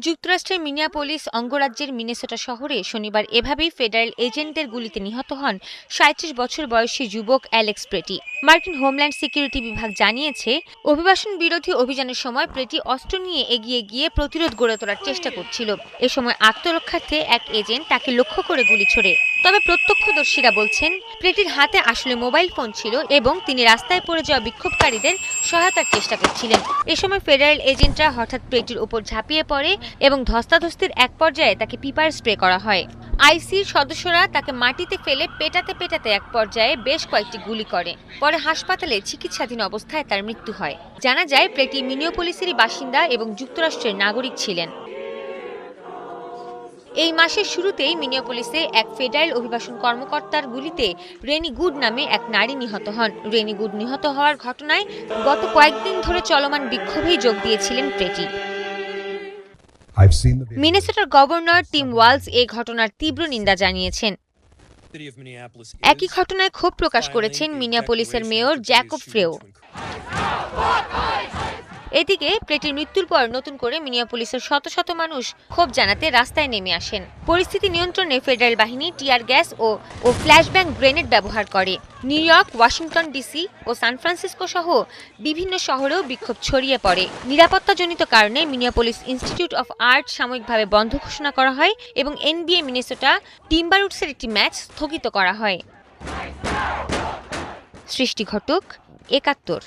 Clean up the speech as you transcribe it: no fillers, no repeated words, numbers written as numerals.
যুক্তরাষ্ট্রের মিনিয়াপোলিস অঙ্গরাজ্যের মিনেসোটা শহরে শনিবার এভাবেই ফেডারেল এজেন্টদের গুলিতে নিহত হন ৩৭ বছর বয়সী যুবক অ্যালেক্স প্রেটি। মার্কিন হোমল্যান্ড সিকিউরিটি বিভাগ জানিয়েছে, অভিবাসন বিরোধী অভিযানের সময় প্রেটি অস্ত্র নিয়ে এগিয়ে গিয়ে প্রতিরোধ গড়ে তোলার চেষ্টা করছিল। এ সময় আত্মরক্ষার্থে এক এজেন্ট তাকে লক্ষ্য করে গুলি ছোড়ে। তবে প্রত্যক্ষদর্শীরা বলছেন, প্রেটির হাতে আসলে মোবাইল ফোন ছিল এবং তিনি রাস্তায় পড়ে যাওয়া বিক্ষোভকারীদের সহায়তার চেষ্টা করছিলেন। এ সময় ফেডারেল এজেন্টরা হঠাৎ প্রেটির উপর ঝাঁপিয়ে পড়ে এবং ধস্তাধস্তির এক পর্যায়ে তাকে পিপার স্প্রে করা হয়। আইসির সদস্যরা তাকে মাটিতে ফেলে পেটাতে পেটাতে এক পর্যায়ে বেশ কয়েকটি গুলি করে। পরে হাসপাতালে চিকিৎসাধীন অবস্থায় তার মৃত্যু হয়। জানা যায়, প্রেটি মিনিয়াপোলিসেরই বাসিন্দা এবং যুক্তরাষ্ট্রের নাগরিক ছিলেন। এই মাসের শুরুতেই মিনিয়াপোলিসে এক ফেডারেল অভিবাসন কর্মকর্তার গুলিতে রেনি গুড নামে এক নারী নিহত হন। রেনি গুড নিহত হওয়ার ঘটনায় গত কয়েকদিন ধরে চলমান বিক্ষোভেই যোগ দিয়েছিলেন প্রেটি। মিনেসোটার গভর্নর টিম ওয়ালজ এই ঘটনার তীব্র নিন্দা জানিয়েছেন। একই ঘটনায় ক্ষোভ প্রকাশ করেছেন মিনিয়াপোলিসের মেয়র জ্যাকব ফ্রেও। এদিকে প্রেটির মৃত্যুর পর নতুন করে মিনিয়াপোলিসের শত শত মানুষ ক্ষোভ জানাতে রাস্তায় নেমে আসেন। পরিস্থিতি নিয়ন্ত্রণে ফেডারেল বাহিনী টিয়ার গ্যাস ও ফ্ল্যাশব্যাং গ্রেনেড ব্যবহার করে। নিউ ইয়র্ক, ওয়াশিংটন ডিসি ও সান ফ্রান্সিসকো সহ বিভিন্ন শহরেও বিক্ষোভ ছড়িয়ে পড়ে। নিরাপত্তাজনিত কারণে মিনিয়াপোলিস ইনস্টিটিউট অফ আর্ট সাময়িকভাবে বন্ধ ঘোষণা করা হয় এবং NBA মিনেসোটা টিম্বারউডসের একটি ম্যাচ স্থগিত করা হয়। সৃষ্টি ঘটক, ৭১।